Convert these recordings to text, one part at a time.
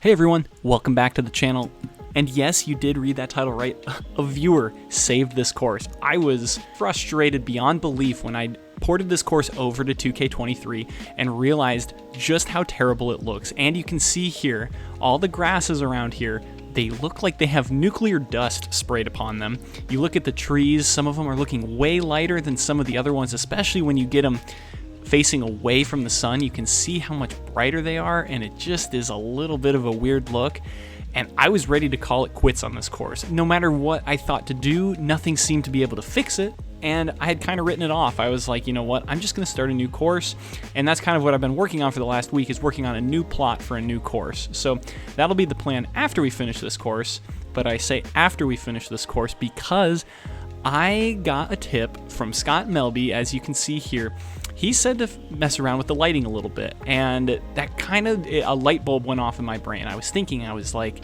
Hey everyone, welcome back to the channel. And yes, you did read that title right. A viewer saved this course. I was frustrated beyond belief when I ported this course over to 2K23 and realized just how terrible it looks. And you can see here, all the grasses around here, they look like they have nuclear dust sprayed upon them. You look at the trees, some of them are looking way lighter than some of the other ones, especially when you get them facing away from the sun. You can see how much brighter they are, and it just is a little bit of a weird look. And I was ready to call it quits on this course. No matter what I thought to do, nothing seemed to be able to fix it, and I had kind of written it off. I was like, you know what, I'm just going to start a new course, and that's kind of what I've been working on for the last week, is working on a new plot for a new course. So that'll be the plan after we finish this course, but I say after we finish this course because I got a tip from Scott Melby, as you can see here. He said to mess around with the lighting a little bit, and that kind of, a light bulb went off in my brain. I was like,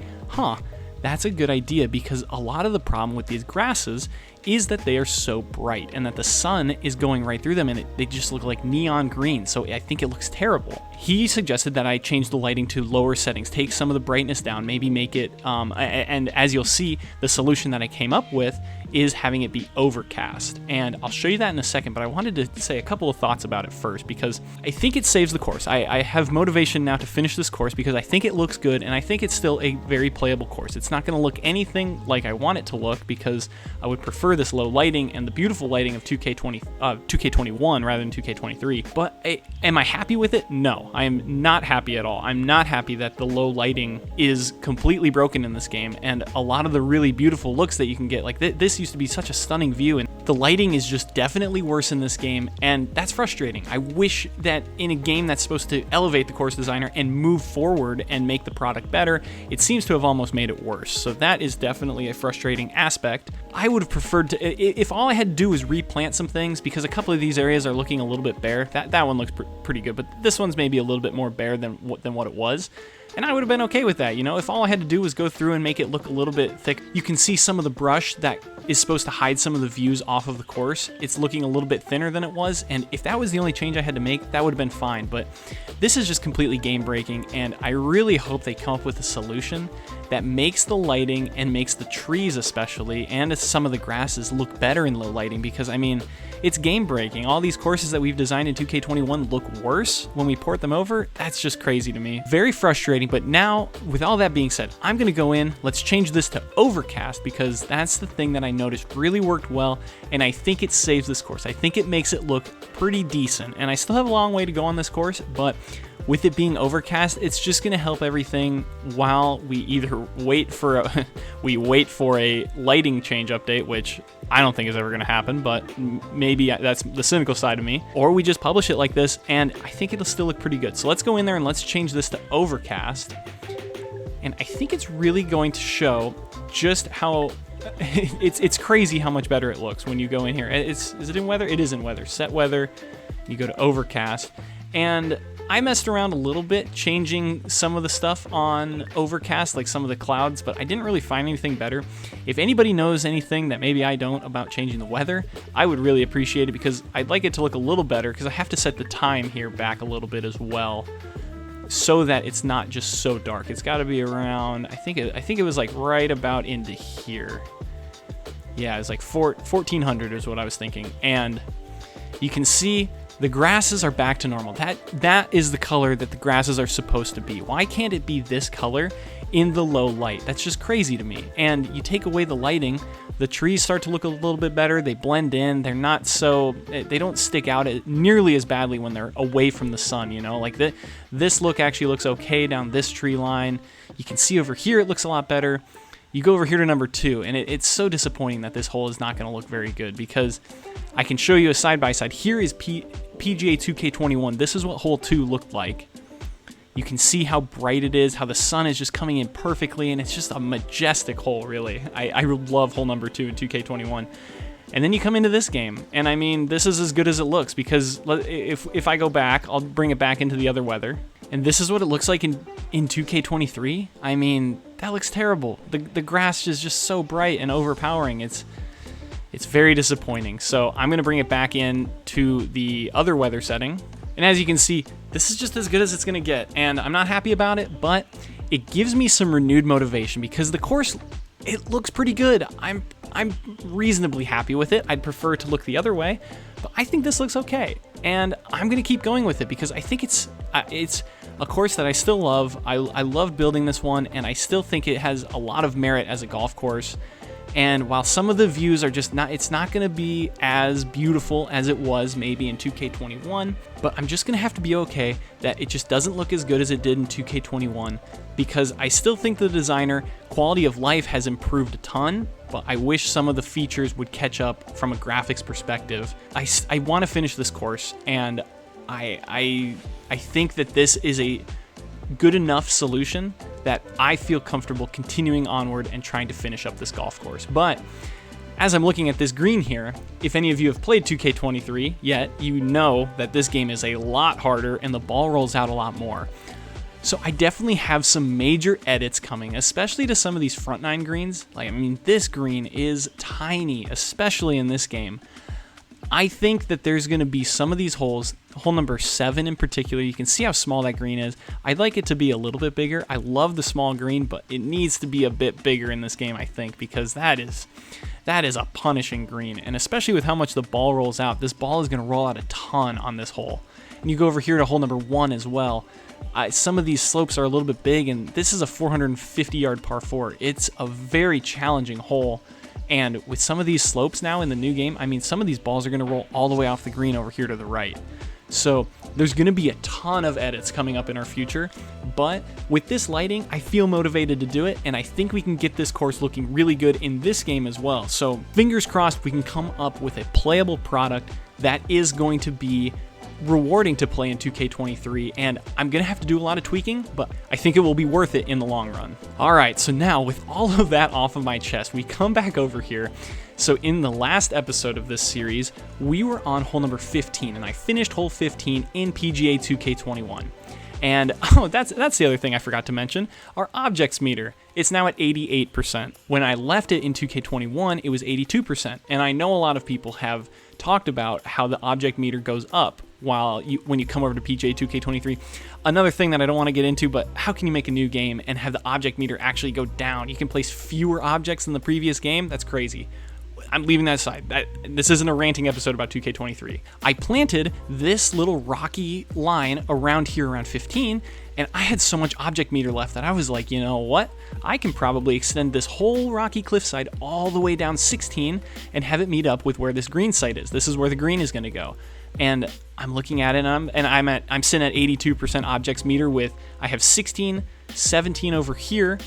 that's a good idea, because a lot of the problem with these grasses is that they are so bright and that the sun is going right through them, and they just look like neon green, so I think it looks terrible. He suggested that I change the lighting to lower settings, take some of the brightness down, maybe make it, and as you'll see, the solution that I came up with is having it be overcast, and I'll show you that in a second, but I wanted to say a couple of thoughts about it first, because I think it saves the course. I have motivation now to finish this course because I think it looks good, and I think it's still a very playable course. It's not going to look anything like I want it to look, because I would prefer this low lighting and the beautiful lighting of 2K21 rather than 2K23, but am I happy with it? No, I am not happy at all. I'm not happy that the low lighting is completely broken in this game, and a lot of the really beautiful looks that you can get, like this used to be such a stunning view, and the lighting is just definitely worse in this game, and that's frustrating. I wish that in a game that's supposed to elevate the course designer and move forward and make the product better, it seems to have almost made it worse. So that is definitely a frustrating aspect. I would have preferred to, if all I had to do was replant some things, because a couple of these areas are looking a little bit bare. That one looks pretty good, but this one's maybe a little bit more bare than what it was. And I would have been okay with that, you know, if all I had to do was go through and make it look a little bit thick. You can see some of the brush that is supposed to hide some of the views off of the course. It's looking a little bit thinner than it was, and if that was the only change I had to make, that would have been fine, but this is just completely game breaking, and I really hope they come up with a solution that makes the lighting and makes the trees especially, and some of the grasses, look better in low lighting, because I mean, it's game breaking. All these courses that we've designed in 2K21 look worse when we port them over. That's just crazy to me. Very frustrating, but now, with all that being said, I'm gonna go in, let's change this to overcast, because that's the thing that I noticed really worked well, and I think it saves this course. I think it makes it look pretty decent, and I still have a long way to go on this course, but with it being overcast, it's just going to help everything while we either wait for a lighting change update, which I don't think is ever going to happen, but maybe that's the cynical side of me, or we just publish it like this, and I think it'll still look pretty good. So let's go in there and let's change this to overcast, and I think it's really going to show just how it's crazy how much better it looks when you go in here. Is it in weather? It is in weather. Set weather, you go to overcast, and I messed around a little bit changing some of the stuff on overcast, like some of the clouds, but I didn't really find anything better. If anybody knows anything that maybe I don't about changing the weather, I would really appreciate it, because I'd like it to look a little better, because I have to set the time here back a little bit as well, so that it's not just so dark. It's got to be around, I think it was like right about into here. Yeah, it's like 1400 is what I was thinking, and you can see the grasses are back to normal. That is the color that the grasses are supposed to be. Why can't it be this color in the low light? That's just crazy to me. And you take away the lighting, the trees start to look a little bit better. They blend in. They're not so, they don't stick out nearly as badly when they're away from the sun, you know? Like this look actually looks okay down this tree line. You can see over here it looks a lot better. You go over here to number 2, and it's so disappointing that this hole is not going to look very good, because I can show you a side-by-side. Here is PGA 2K21. This is what hole 2 looked like. You can see how bright it is, how the sun is just coming in perfectly, and it's just a majestic hole, really. I love hole number 2 in 2K21. And then you come into this game, and I mean, this is as good as it looks, because if I go back, I'll bring it back into the other weather, and this is what it looks like in 2K23. I mean, that looks terrible. The grass is just so bright and overpowering. It's very disappointing. So I'm going to bring it back in to the other weather setting, And as you can see, this is just as good as it's going to get, and I'm not happy about it, but it gives me some renewed motivation because the course, it looks pretty good. I'm reasonably happy with it. I'd prefer it to look the other way, but I think this looks okay. And I'm going to keep going with it because I think it's a course that I still love. I love building this one, and I still think it has a lot of merit as a golf course. And while some of the views are just not, it's not going to be as beautiful as it was maybe in 2K21, but I'm just going to have to be okay that it just doesn't look as good as it did in 2K21 because I still think the designer quality of life has improved a ton, but I wish some of the features would catch up from a graphics perspective. I want to finish this course, and I think that this is a good enough solution that I feel comfortable continuing onward and trying to finish up this golf course. But as I'm looking at this green here, if any of you have played 2K23 yet, you know that this game is a lot harder and the ball rolls out a lot more. So I definitely have some major edits coming, especially to some of these front nine greens. Like, I mean, this green is tiny, especially in this game. I think that there's going to be some of these holes, hole number 7 in particular, you can see how small that green is. I'd like it to be a little bit bigger. I love the small green, but it needs to be a bit bigger in this game, I think, because that is a punishing green. And especially with how much the ball rolls out, this ball is going to roll out a ton on this hole. And you go over here to hole number 1 as well. Some of these slopes are a little bit big, and this is a 450-yard par 4. It's a very challenging hole. And with some of these slopes now in the new game, I mean, some of these balls are going to roll all the way off the green over here to the right. So there's going to be a ton of edits coming up in our future, but with this lighting, I feel motivated to do it, and I think we can get this course looking really good in this game as well. So fingers crossed we can come up with a playable product that is going to be rewarding to play in 2K23, and I'm gonna have to do a lot of tweaking, but I think it will be worth it in the long run. All right, so now with all of that off of my chest, we come back over here. So in the last episode of this series, we were on hole number 15, and I finished hole 15 in PGA 2K21. And oh, that's the other thing I forgot to mention, our objects meter. It's now at 88%. When I left it in 2K21, it was 82%. And I know a lot of people have talked about how the object meter goes up when you come over to PGA 2K23. Another thing that I don't want to get into, but how can you make a new game and have the object meter actually go down? You can place fewer objects than the previous game? That's crazy. I'm leaving that aside. This isn't a ranting episode about 2K23. I planted this little rocky line around here around 15, and I had so much object meter left that I was like, you know what? I can probably extend this whole rocky cliffside all the way down 16 and have it meet up with where this green site is. This is where the green is going to go. And I'm looking at it, and I'm sitting at 82% objects meter with, I have 16, 17 over here,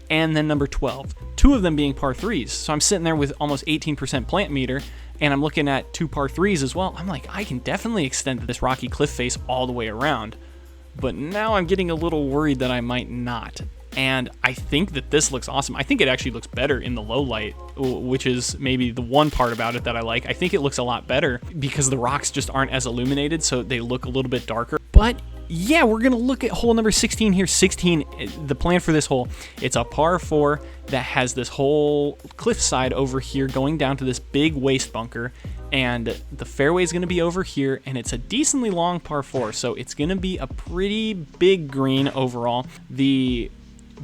and then number 12, 2 of them being par 3s. So I'm sitting there with almost 18% plant meter, and I'm looking at 2 par 3s as well. I'm like, I can definitely extend this rocky cliff face all the way around. But now I'm getting a little worried that I might not. And I think that this looks awesome. I think it actually looks better in the low light, which is maybe the one part about it that I like. I think it looks a lot better because the rocks just aren't as illuminated, so they look a little bit darker. But yeah, we're going to look at hole number 16 here. 16, the plan for this hole, it's a par 4 that has this whole cliffside over here going down to this big waste bunker. And the fairway is going to be over here, and it's a decently long par 4, so it's going to be a pretty big green overall. The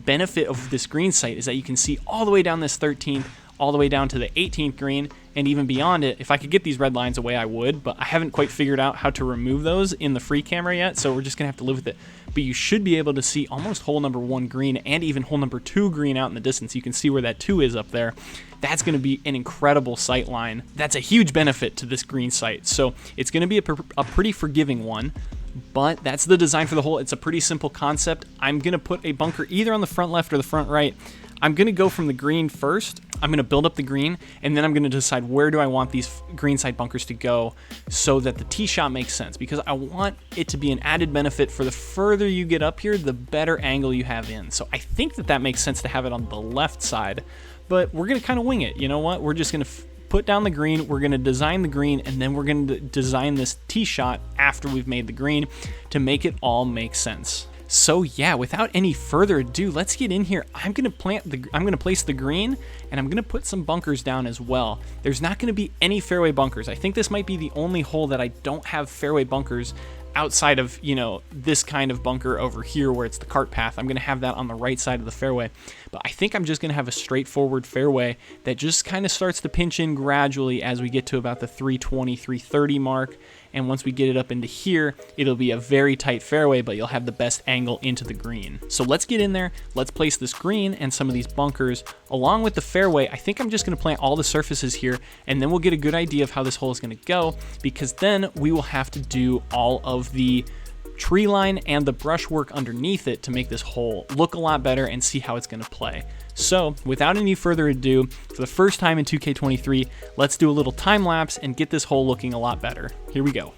benefit of this green site is that you can see all the way down this 13th, all the way down to the 18th green, and even beyond it. If I could get these red lines away, I would, but I haven't quite figured out how to remove those in the free camera yet, so we're just gonna have to live with it. But you should be able to see almost hole number 1 green and even hole number 2 green out in the distance. You can see where that 2 is up there. That's going to be an incredible sight line. That's a huge benefit to this green site. So it's going to be a pretty forgiving one, but that's the design for the hole. It's a pretty simple concept. I'm going to put a bunker either on the front left or the front right. I'm going to go from the green first. I'm going to build up the green, and then I'm going to decide where do I want these green side bunkers to go so that the tee shot makes sense, because I want it to be an added benefit for the further you get up here, the better angle you have in. So I think that makes sense to have it on the left side, but we're going to kind of wing it. You know what? We're just going to put down the green, we're going to design the green, and then we're going to design this tee shot after we've made the green to make it all make sense. So yeah, without any further ado, let's get in here. I'm going to place the green, and I'm going to put some bunkers down as well. There's not going to be any fairway bunkers. I think this might be the only hole that I don't have fairway bunkers outside of, you know, this kind of bunker over here where it's the cart path. I'm going to have that on the right side of the fairway. But I think I'm just going to have a straightforward fairway that just kind of starts to pinch in gradually as we get to about the 320, 330 mark. And once we get it up into here, it'll be a very tight fairway, but you'll have the best angle into the green. So let's get in there. Let's place this green and some of these bunkers along with the fairway. I think I'm just going to plant all the surfaces here, and then we'll get a good idea of how this hole is going to go, because then we will have to do all of the tree line and the brushwork underneath it to make this hole look a lot better and see how it's going to play. So without any further ado, for the first time in 2K23, let's do a little time lapse and get this hole looking a lot better. Here we go.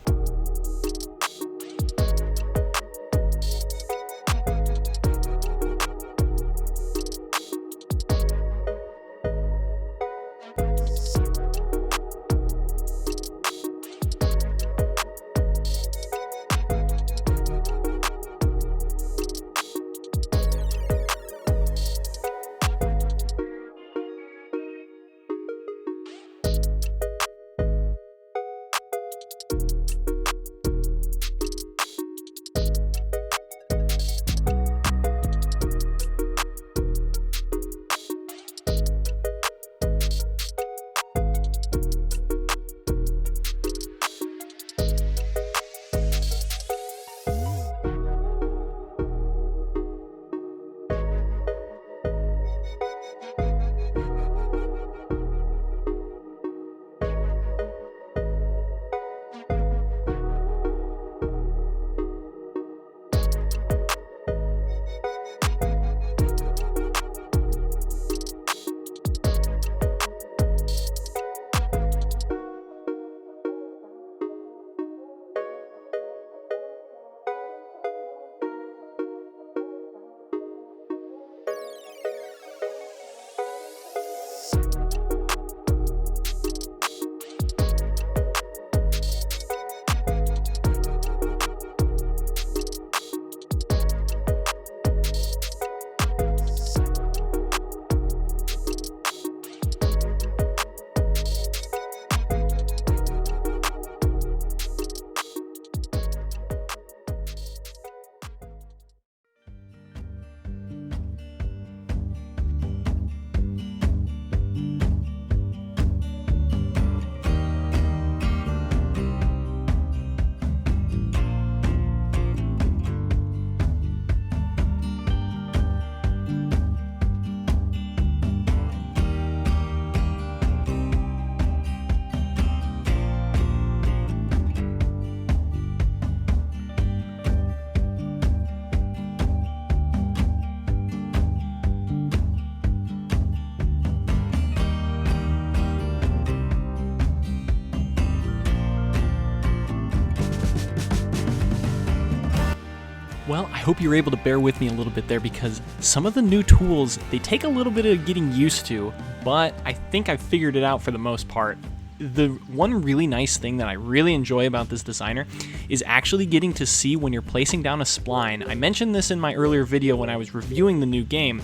Well, I hope you're able to bear with me a little bit there, because some of the new tools, they take a little bit of getting used to, but I think I've figured it out for the most part. The one really nice thing that I really enjoy about this designer is actually getting to see when you're placing down a spline. I mentioned this in my earlier video when I was reviewing the new game.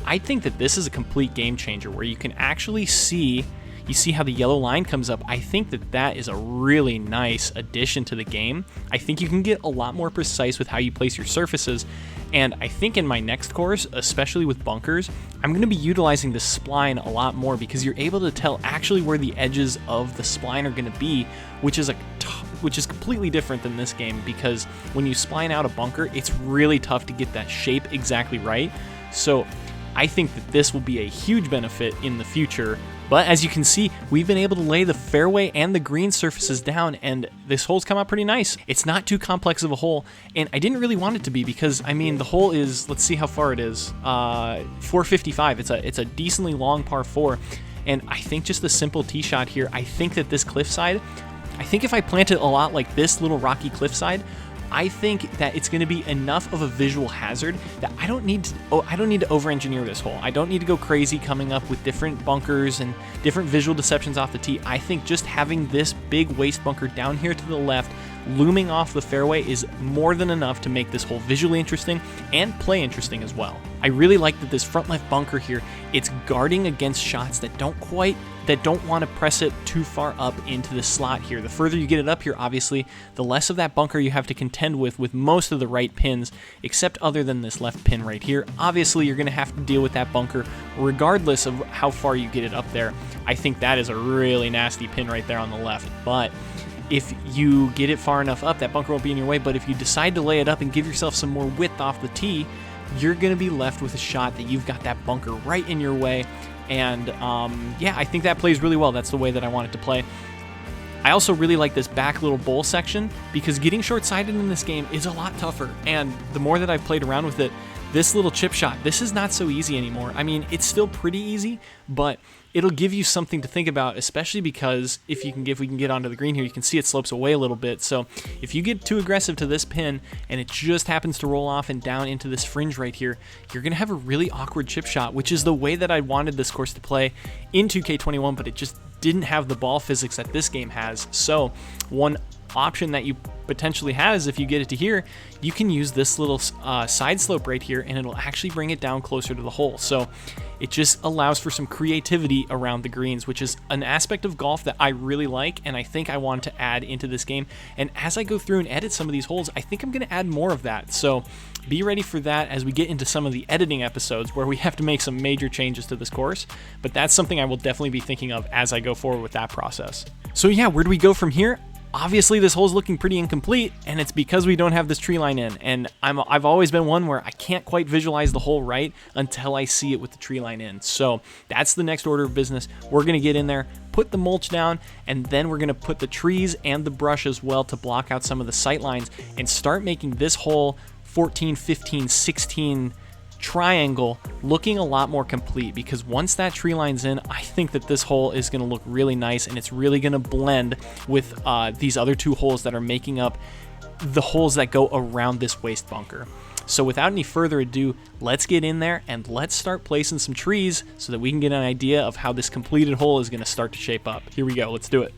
I think that this is a complete game changer where you can actually see, you see how the yellow line comes up. I think that that is a really nice addition to the game. I think you can get a lot more precise with how you place your surfaces, and I think in my next course, especially with bunkers, I'm going to be utilizing the spline a lot more, because you're able to tell actually where the edges of the spline are going to be, which is completely different than this game, because when you spline out a bunker, it's really tough to get that shape exactly right. So I think that this will be a huge benefit in the future. But as you can see, we've been able to lay the fairway and the green surfaces down, and this hole's come out pretty nice. It's not too complex of a hole, and I didn't really want it to be, because, I mean, the hole is, let's see how far it is, 455. It's a decently long par 4, and I think just the simple tee shot here, I think that this cliffside, I think if I plant it a lot like this little rocky cliffside, I think that it's going to be enough of a visual hazard that I don't need to over-engineer this hole. I don't need to go crazy coming up with different bunkers and different visual deceptions off the tee. I think just having this big waste bunker down here to the left looming off the fairway is more than enough to make this hole visually interesting and play interesting as well. I really like that this front left bunker here, it's guarding against shots that don't want to press it too far up into the slot here. The further you get it up here, obviously, the less of that bunker you have to contend with most of the right pins, except other than this left pin right here. Obviously, you're going to have to deal with that bunker regardless of how far you get it up there. I think that is a really nasty pin right there on the left, but if you get it far enough up, that bunker won't be in your way. But if you decide to lay it up and give yourself some more width off the tee, you're going to be left with a shot that you've got that bunker right in your way. And yeah, I think that plays really well. That's the way that I want it to play. I also really like this back little bowl section because getting short-sighted in this game is a lot tougher. And the more that I've played around with it, this little chip shot, this is not so easy anymore. I mean, it's still pretty easy, but it'll give you something to think about, especially because if we can get onto the green here, you can see it slopes away a little bit. So if you get too aggressive to this pin and it just happens to roll off and down into this fringe right here, you're going to have a really awkward chip shot, which is the way that I wanted this course to play in 2K21, but it just didn't have the ball physics that this game has. So one option that you potentially has, if you get it to here, you can use this little side slope right here and it'll actually bring it down closer to the hole. So it just allows for some creativity around the greens, which is an aspect of golf that I really like and I think I want to add into this game. And as I go through and edit some of these holes, I think I'm going to add more of that. So be ready for that as we get into some of the editing episodes where we have to make some major changes to this course. But that's something I will definitely be thinking of as I go forward with that process. So yeah, where do we go from here? Obviously, this hole's looking pretty incomplete, and it's because we don't have this tree line in. And I've always been one where I can't quite visualize the hole right until I see it with the tree line in. So that's the next order of business. We're going to get in there, put the mulch down, and then we're going to put the trees and the brush as well to block out some of the sight lines and start making this hole 14, 15, 16 triangle looking a lot more complete, because once that tree line's in, I think that this hole is going to look really nice and it's really going to blend with these other two holes that are making up the holes that go around this waste bunker. So without any further ado, let's get in there and let's start placing some trees so that we can get an idea of how this completed hole is going to start to shape up. Here we go, let's do it.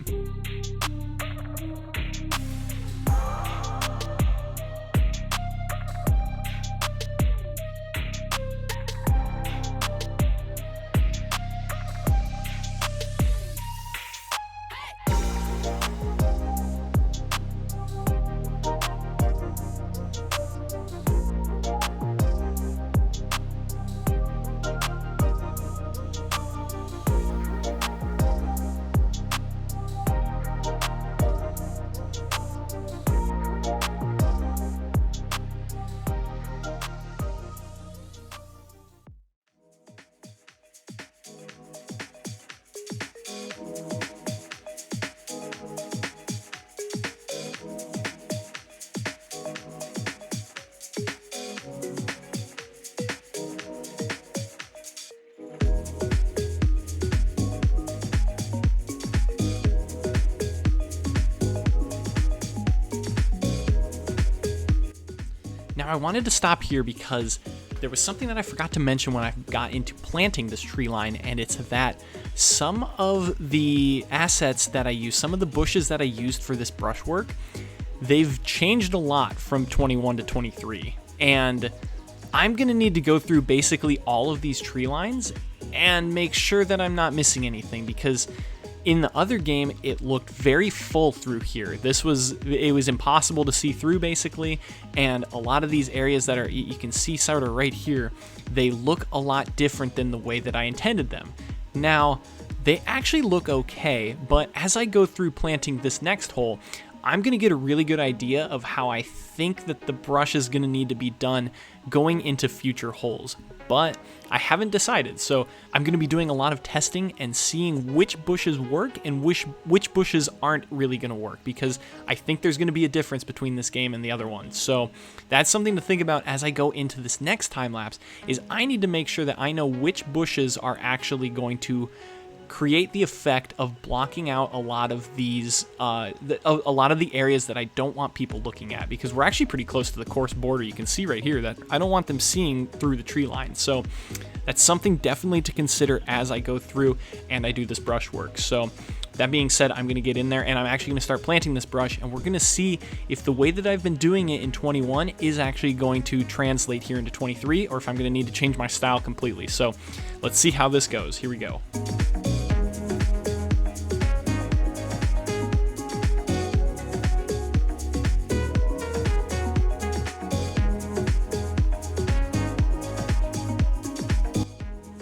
Now I wanted to stop here because there was something that I forgot to mention when I got into planting this tree line, and it's that some of the assets that I use, some of the bushes that I used for this brushwork, they've changed a lot from 21 to 23. And I'm gonna need to go through basically all of these tree lines and make sure that I'm not missing anything, because in the other game, it looked very full through here. It was impossible to see through basically, and a lot of these areas that are, you can see sort of right here, they look a lot different than the way that I intended them. Now, they actually look okay, but as I go through planting this next hole, I'm gonna get a really good idea of how I think that the brush is gonna need to be done going into future holes, but I haven't decided. So I'm gonna be doing a lot of testing and seeing which bushes work and which bushes aren't really gonna work, because I think there's gonna be a difference between this game and the other one. So that's something to think about as I go into this next time lapse, is I need to make sure that I know which bushes are actually going to create the effect of blocking out a lot of these, a lot of the areas that I don't want people looking at, because we're actually pretty close to the course border. You can see right here that I don't want them seeing through the tree line. So that's something definitely to consider as I go through and I do this brushwork. So That being said, I'm going to get in there and I'm actually going to start planting this brush, and we're going to see if the way that I've been doing it in 21 is actually going to translate here into 23, or if I'm going to need to change my style completely. So let's see how this goes. Here we go.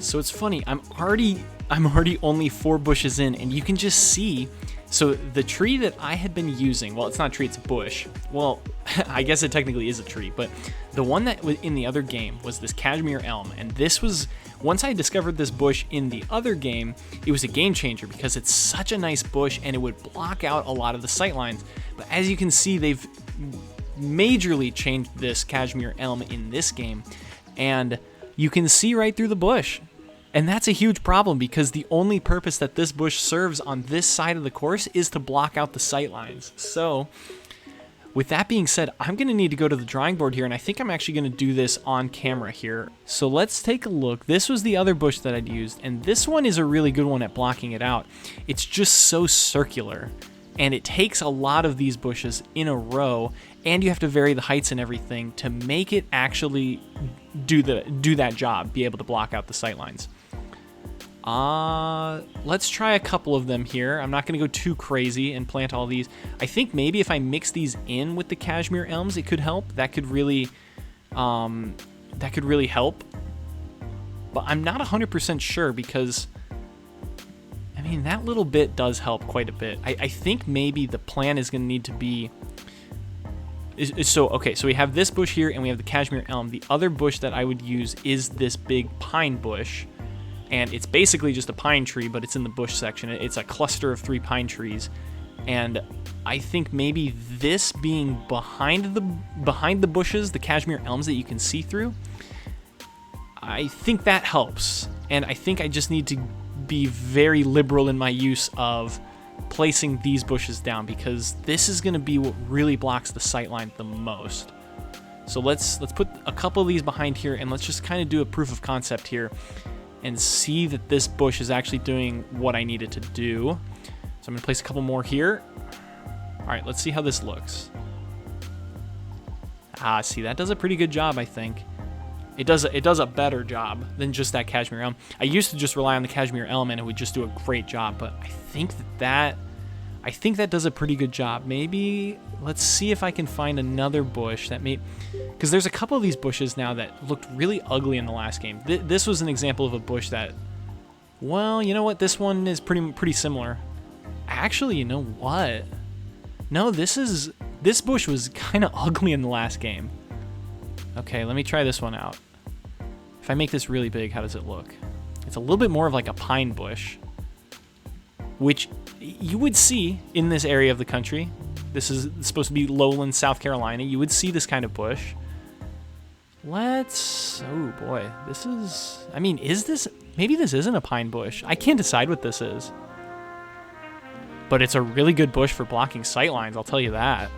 So it's funny, I'm already only 4 bushes in, and you can just see, so the tree that I had been using, well, it's not a tree, it's a bush. Well, I guess it technically is a tree, but the one that was in the other game was this cashmere elm, and this was, once I discovered this bush in the other game, it was a game changer because it's such a nice bush and it would block out a lot of the sight lines. But as you can see, they've majorly changed this cashmere elm in this game, and you can see right through the bush. And that's a huge problem because the only purpose that this bush serves on this side of the course is to block out the sight lines. So with that being said, I'm going to need to go to the drawing board here, and I think I'm actually going to do this on camera here. So let's take a look. This was the other bush that I'd used, and this one is a really good one at blocking it out. It's just so circular, and it takes a lot of these bushes in a row, and you have to vary the heights and everything to make it actually do that job, be able to block out the sight lines. Let's try a couple of them here. I'm not going to go too crazy and plant all these. I think maybe if I mix these in with the cashmere elms, it could help. That could really help. But I'm not 100% sure because, I mean, that little bit does help quite a bit. I think maybe the plan is going to need to be, so we have this bush here and we have the cashmere elm. The other bush that I would use is this big pine bush. And it's basically just a pine tree, but it's in the bush section. It's a cluster of 3 pine trees. And I think maybe this being behind the bushes, the cashmere elms that you can see through, I think that helps. And I think I just need to be very liberal in my use of placing these bushes down, because this is going to be what really blocks the sight line the most. So let's put a couple of these behind here, and let's just kind of do a proof of concept here and see that this bush is actually doing what I need it to do. So I'm gonna place a couple more here. All right, let's see how this looks. See, that does a pretty good job, I think. It does a better job than just that cashmere elm. I used to just rely on the cashmere elm and it would just do a great job, but I think that does a pretty good job. Maybe let's see if I can find another bush that may, because there's a couple of these bushes now that looked really ugly in the last game. This was an example of a bush that, well, you know what? This one is pretty similar. Actually, you know what? No, this bush was kind of ugly in the last game. Okay, let me try this one out. If I make this really big, how does it look? It's a little bit more of like a pine bush, which you would see in this area of the country. This is supposed to be lowland South Carolina. You would see this kind of bush. Oh boy, this is, I mean, maybe this isn't a pine bush. I can't decide what this is. But it's a really good bush for blocking sight lines, I'll tell you that.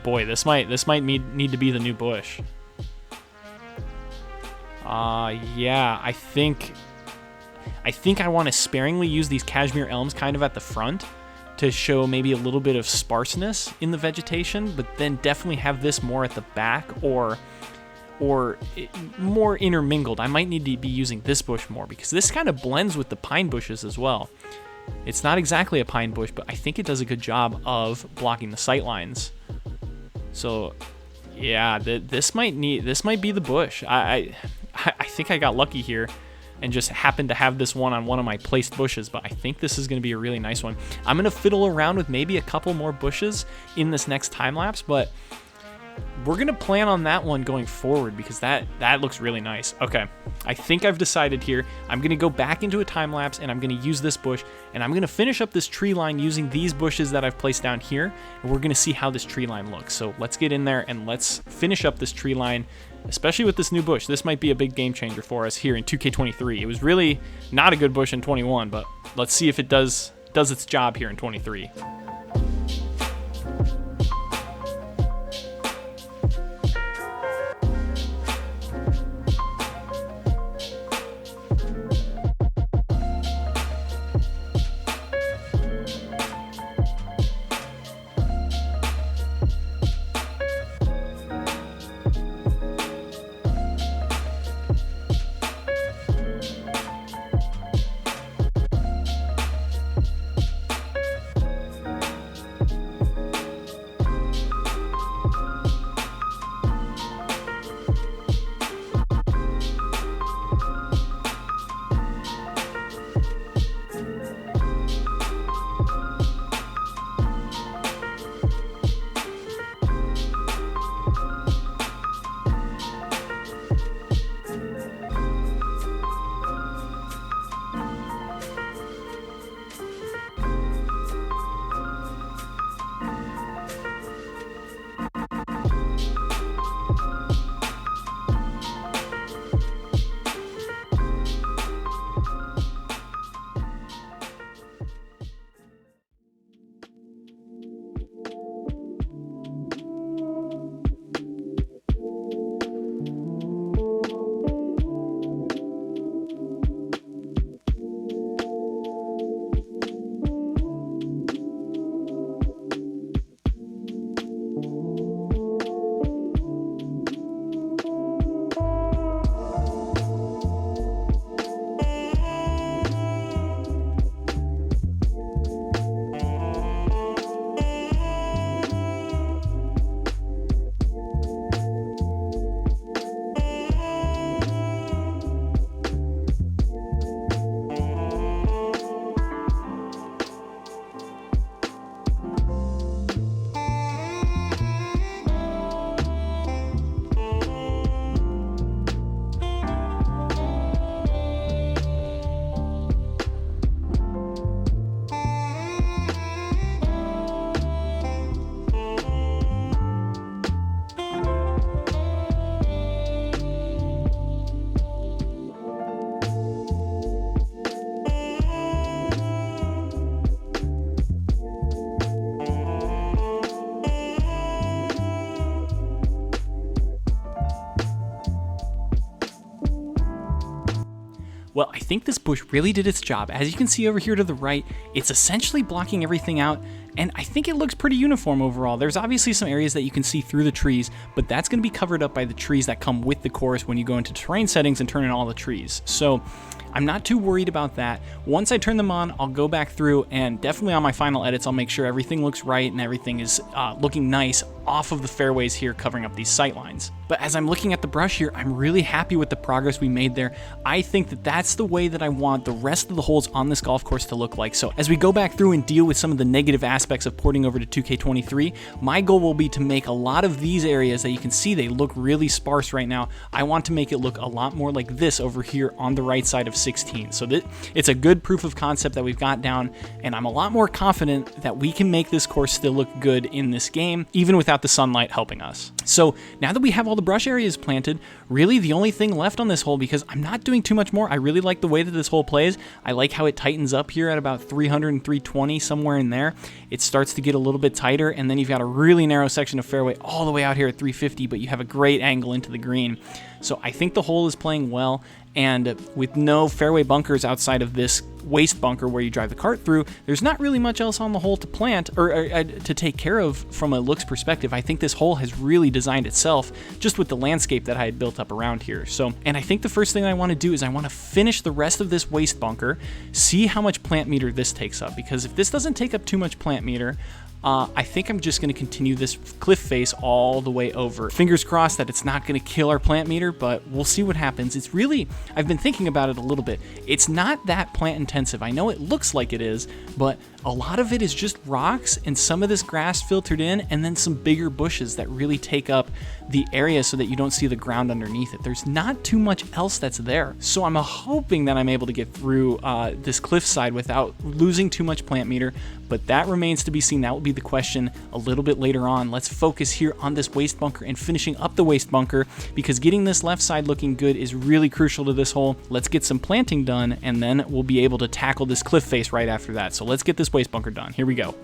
Boy, this might need to be the new bush. Yeah, I think I want to sparingly use these cashmere elms kind of at the front to show maybe a little bit of sparseness in the vegetation, but then definitely have this more at the back or more intermingled. I might need to be using this bush more because this kind of blends with the pine bushes as well. It's not exactly a pine bush, but I think it does a good job of blocking the sight lines. So yeah, this might be the bush. I think I got lucky here and just happened to have this one on one of my placed bushes, but I think this is going to be a really nice one. I'm going to fiddle around with maybe a couple more bushes in this next time lapse, but we're going to plan on that one going forward because that looks really nice. Okay, I think I've decided here. I'm going to go back into a time lapse and I'm going to use this bush and I'm going to finish up this tree line using these bushes that I've placed down here, and we're going to see how this tree line looks. So let's get in there and let's finish up this tree line, especially with this new bush. This might be a big game changer for us here in 2K23. It was really not a good bush in 21, but let's see if it does its job here in 23. Well, I think this bush really did its job. As you can see over here to the right, it's essentially blocking everything out, and I think it looks pretty uniform overall. There's obviously some areas that you can see through the trees, but that's going to be covered up by the trees that come with the course when you go into terrain settings and turn in all the trees. So I'm not too worried about that. Once I turn them on, I'll go back through, and definitely on my final edits, I'll make sure everything looks right and everything is looking nice off of the fairways here, covering up these sight lines. But as I'm looking at the brush here, I'm really happy with the progress we made there. I think that that's the way that I want the rest of the holes on this golf course to look like. So as we go back through and deal with some of the negative aspects of porting over to 2K23, my goal will be to make a lot of these areas that you can see they look really sparse right now. I want to make it look a lot more like this over here on the right side of 16. So it's a good proof of concept that we've got down, and I'm a lot more confident that we can make this course still look good in this game, even without the sunlight helping us. So now that we have all the brush areas planted, really the only thing left on this hole, because I'm not doing too much more, I really like the way that this hole plays. I like how it tightens up here at about 300 and 320, somewhere in there. It starts to get a little bit tighter, and then you've got a really narrow section of fairway all the way out here at 350, but you have a great angle into the green. So I think the hole is playing well, and with no fairway bunkers outside of this waste bunker where you drive the cart through, there's not really much else on the hole to plant or to take care of from a looks perspective. I think this hole has really designed itself just with the landscape that I had built up around here. So, and I think the first thing I want to do is I want to finish the rest of this waste bunker, see how much plant meter this takes up, because if this doesn't take up too much plant meter, I think I'm just going to continue this cliff face all the way over. Fingers crossed that it's not going to kill our plant meter, but we'll see what happens. It's really, I've been thinking about it a little bit. It's not that plant intensive. I know it looks like it is, but a lot of it is just rocks and some of this grass filtered in, and then some bigger bushes that really take up the area so that you don't see the ground underneath it. There's not too much else that's there. So I'm hoping that I'm able to get through this cliffside without losing too much plant meter, but that remains to be seen. That will be the question a little bit later on. Let's focus here on this waste bunker and finishing up the waste bunker, because getting this left side looking good is really crucial to this hole. Let's get some planting done, and then we'll be able to tackle this cliff face right after that. So let's get this waste bunker done. Here we go.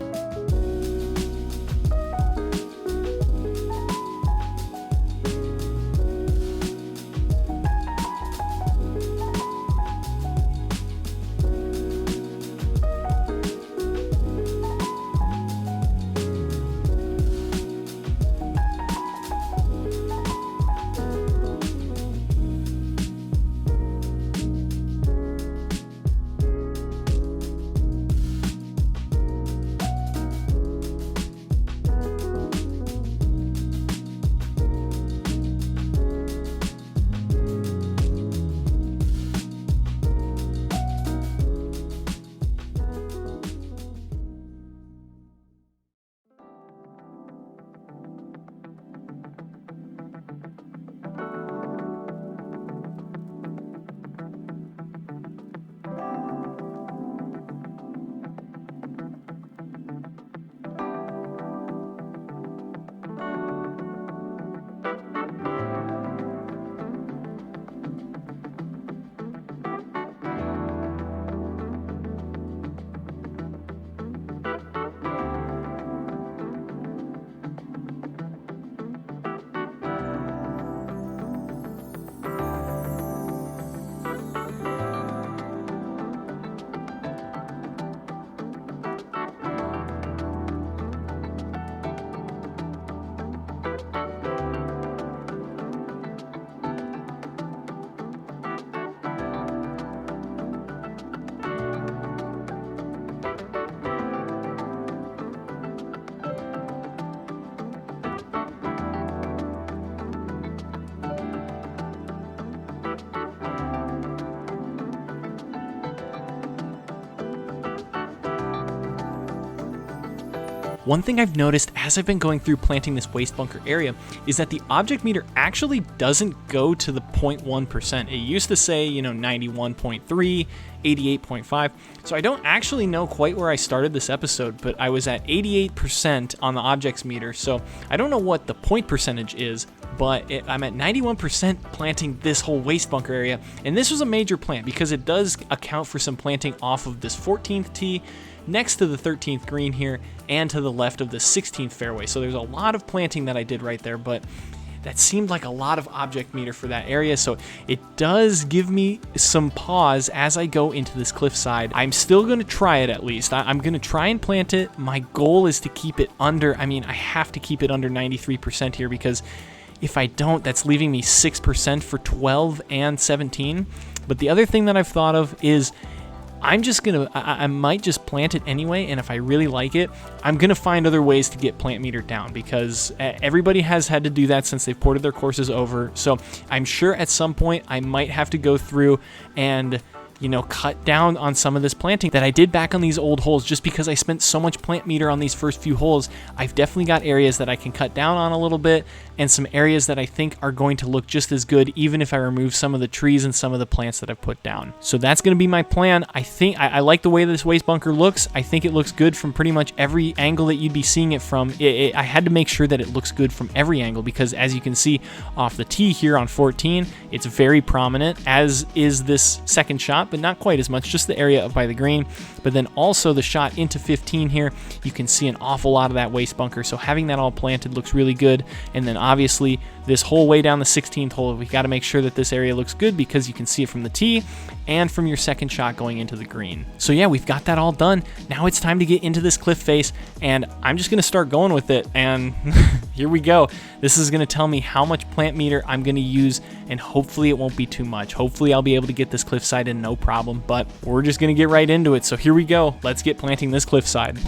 One thing I've noticed as I've been going through planting this waste bunker area is that the object meter actually doesn't go to the 0.1%. It used to say, 91.3, 88.5. So I don't actually know quite where I started this episode, but I was at 88% on the objects meter. So I don't know what the point percentage is, but I'm at 91% planting this whole waste bunker area. And this was a major plant because it does account for some planting off of this 14th tee, next to the 13th green here, and to the left of the 16th fairway. So there's a lot of planting that I did right there, but that seemed like a lot of object meter for that area, so it does give me some pause as I go into this cliffside. I'm still going to try it at least. I'm going to try and plant it. My goal is to keep it under, I have to keep it under 93% here, because if I don't, that's leaving me 6% for 12 and 17. But the other thing that I've thought of is I might just plant it anyway, and if I really like it, I'm going to find other ways to get plant meter down, because everybody has had to do that since they've ported their courses over. So I'm sure at some point I might have to go through and cut down on some of this planting that I did back on these old holes, just because I spent so much plant meter on these first few holes. I've definitely got areas that I can cut down on a little bit, and some areas that I think are going to look just as good, even if I remove some of the trees and some of the plants that I've put down. So that's going to be my plan. I think I like the way this waste bunker looks. I think it looks good from pretty much every angle that you'd be seeing it from. I had to make sure that it looks good from every angle, because as you can see off the tee here on 14, it's very prominent, as is this second shot, but not quite as much, just the area up by the green. But then also the shot into 15 here, you can see an awful lot of that waste bunker. So having that all planted looks really good. And then obviously this whole way down the 16th hole, we got to make sure that this area looks good, because you can see it from the tee and from your second shot going into the green. So yeah, we've got that all done. Now it's time to get into this cliff face, and I'm just going to start going with it. And here we go. This is going to tell me how much plant meter I'm going to use, and hopefully it won't be too much. Hopefully I'll be able to get this cliffside in no problem, but we're just going to get right into it. So here we go. Let's get planting this cliffside.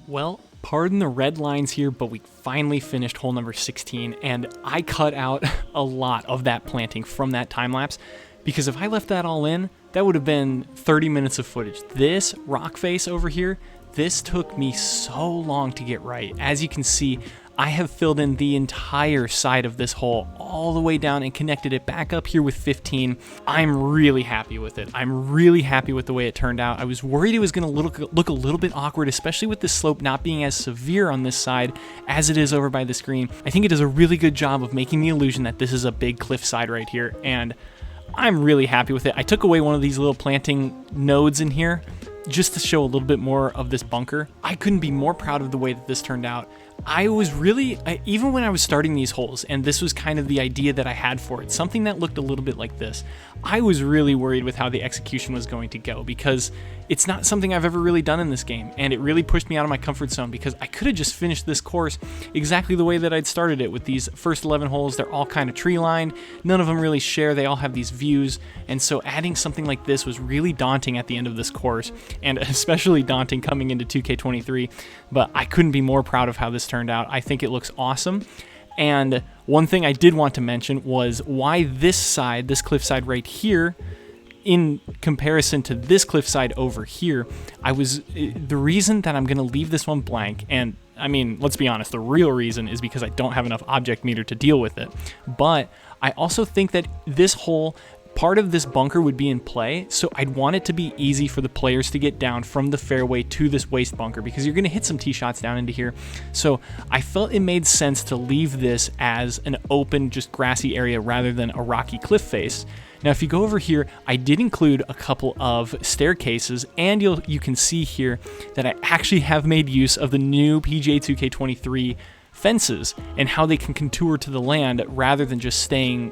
Well, pardon the red lines here, but we finally finished hole number 16, and I cut out a lot of that planting from that time lapse, because if I left that all in, that would have been 30 minutes of footage. This rock face over here, this took me so long to get right. As you can see, I have filled in the entire side of this hole all the way down and connected it back up here with 15. I'm really happy with it. I'm really happy with the way it turned out. I was worried it was going to look a little bit awkward, especially with the slope not being as severe on this side as it is over by the screen. I think it does a really good job of making the illusion that this is a big cliff side right here, and I'm really happy with it. I took away one of these little planting nodes in here just to show a little bit more of this bunker. I couldn't be more proud of the way that this turned out. I was really, even when I was starting these holes, and this was kind of the idea that I had for it, something that looked a little bit like this, I was really worried with how the execution was going to go, because it's not something I've ever really done in this game, and it really pushed me out of my comfort zone, because I could have just finished this course exactly the way that I'd started it, with these first 11 holes. They're all kind of tree lined, none of them really share, they all have these views, and so adding something like this was really daunting at the end of this course, and especially daunting coming into 2K23, but I couldn't be more proud of how this turned out. I think it looks awesome. And one thing I did want to mention was why this side, this cliffside right here, in comparison to this cliffside over here, the reason that I'm going to leave this one blank, and I mean, let's be honest, the real reason is because I don't have enough object meter to deal with it. But I also think that this hole, part of this bunker would be in play, so I'd want it to be easy for the players to get down from the fairway to this waste bunker, because you're going to hit some tee shots down into here. So I felt it made sense to leave this as an open, just grassy area rather than a rocky cliff face. Now, if you go over here, I did include a couple of staircases, and you can see here that I actually have made use of the new PGA 2K23 fences and how they can contour to the land rather than just staying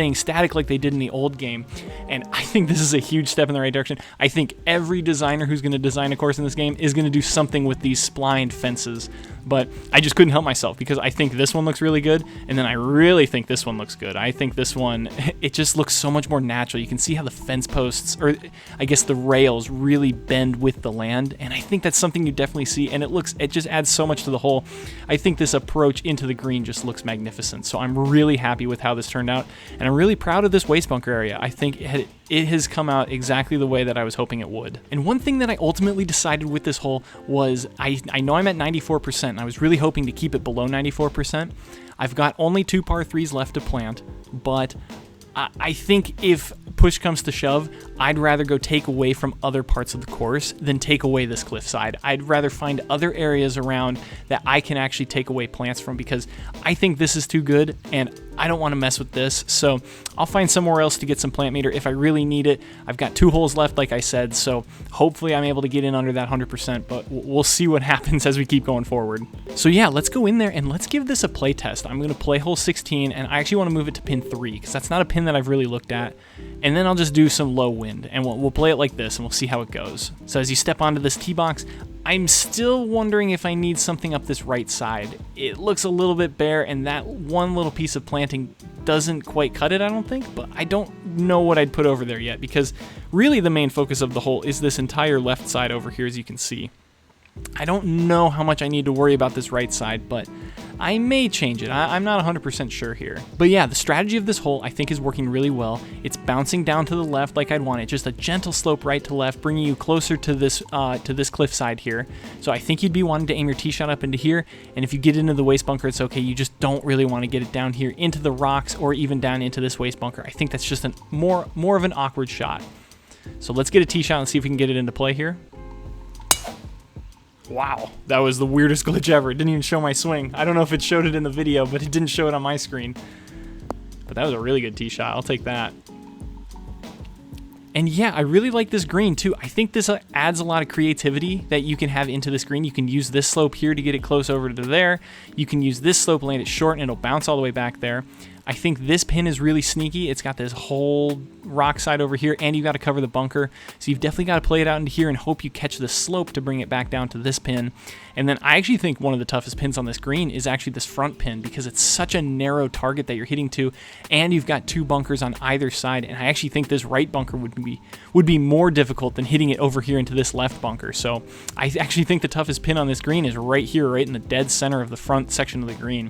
static like they did in the old game. And I think this is a huge step in the right direction. I think every designer who's going to design a course in this game is going to do something with these splined fences, but I just couldn't help myself, because I think this one looks really good, and then I really think this one looks good. I think this one, it just looks so much more natural. You can see how the fence posts, or I guess the rails, really bend with the land, and I think that's something you definitely see, and it just adds so much to the hole. I think this approach into the green just looks magnificent, so I'm really happy with how this turned out, and I'm really proud of this waste bunker area. I think it has come out exactly the way that I was hoping it would. And one thing that I ultimately decided with this hole was, I know I'm at 94%, and I was really hoping to keep it below 94%. I've got only 2 par 3s left to plant, but I think if push comes to shove, I'd rather go take away from other parts of the course than take away this cliffside. I'd rather find other areas around that I can actually take away plants from, because I think this is too good and I don't want to mess with this. So I'll find somewhere else to get some plant meter if I really need it. I've got 2 holes left, like I said, so hopefully I'm able to get in under that 100%, but we'll see what happens as we keep going forward. So yeah, let's go in there and let's give this a play test. I'm going to play hole 16, and I actually want to move it to pin 3, because that's not a pin that I've really looked at. And then I'll just do some low wind, and we'll play it like this, and we'll see how it goes. So as you step onto this tee box, I'm still wondering if I need something up this right side. It looks a little bit bare, and that one little piece of planting doesn't quite cut it, I don't think, but I don't know what I'd put over there yet, because really the main focus of the hole is this entire left side over here, as you can see. I don't know how much I need to worry about this right side, but I may change it. I'm not 100% sure here. But yeah, the strategy of this hole I think is working really well. It's bouncing down to the left like I'd want it, just a gentle slope right to left, bringing you closer to this cliffside here. So I think you'd be wanting to aim your tee shot up into here, and if you get into the waste bunker, it's okay. You just don't really want to get it down here into the rocks or even down into this waste bunker. I think that's just a more of an awkward shot. So let's get a tee shot and see if we can get it into play here. Wow, that was the weirdest glitch ever. It didn't even show my swing. I don't know if it showed it in the video, but it didn't show it on my screen. But that was a really good tee shot. I'll take that. And yeah, I really like this green too. I think this adds a lot of creativity that you can have into this green. You can use this slope here to get it close over to there. You can use this slope, land it short, and it'll bounce all the way back there. I think this pin is really sneaky. It's got this whole rock side over here, and you've got to cover the bunker. So you've definitely got to play it out into here and hope you catch the slope to bring it back down to this pin. And then I actually think one of the toughest pins on this green is actually this front pin, because it's such a narrow target that you're hitting to, and you've got 2 bunkers on either side. And I actually think this right bunker would be more difficult than hitting it over here into this left bunker. So I actually think the toughest pin on this green is right here, right in the dead center of the front section of the green.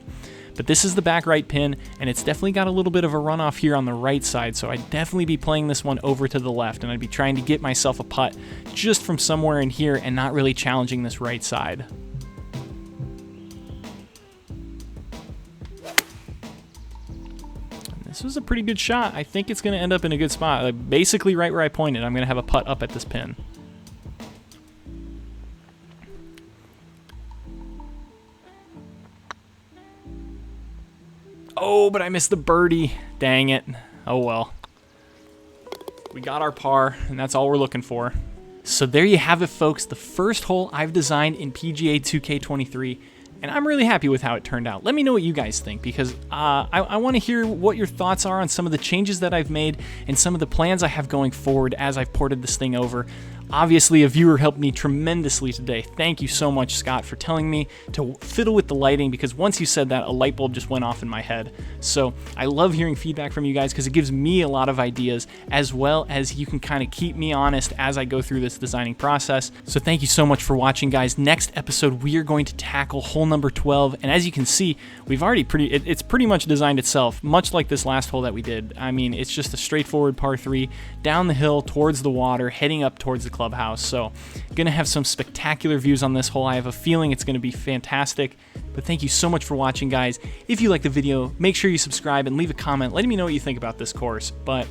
But this is the back right pin, and it's definitely got a little bit of a runoff here on the right side, so I'd definitely be playing this one over to the left, and I'd be trying to get myself a putt just from somewhere in here and not really challenging this right side. And this was a pretty good shot. I think it's going to end up in a good spot. Basically right where I pointed, I'm going to have a putt up at this pin. Oh, but I missed the birdie. Dang it. Oh well. We got our par, and that's all we're looking for. So there you have it, folks. The first hole I've designed in PGA 2K23. and I'm really happy with how it turned out. Let me know what you guys think, because I want to hear what your thoughts are on some of the changes that I've made and some of the plans I have going forward as I've ported this thing over. Obviously, a viewer helped me tremendously today. Thank you so much, Scott, for telling me to fiddle with the lighting, because once you said that, a light bulb just went off in my head. So I love hearing feedback from you guys, because it gives me a lot of ideas, as well as you can kind of keep me honest as I go through this designing process. So thank you so much for watching, guys. Next episode, we are going to tackle hole number 12, and as you can see, we've already it's pretty much designed itself, much like this last hole that we did. I mean, it's just a straightforward par 3 down the hill towards the water, heading up towards the clubhouse. So gonna have some spectacular views on this hole. I have a feeling it's gonna be fantastic. But thank you so much for watching, guys. If you like the video, make sure you subscribe and leave a comment letting me know what you think about this course. But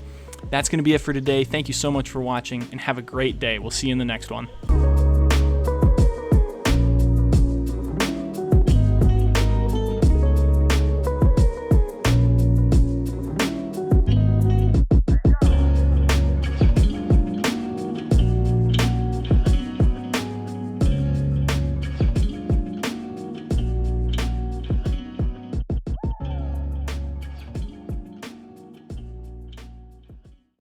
that's gonna be it for today. Thank you so much for watching, and have a great day. We'll see you in the next one.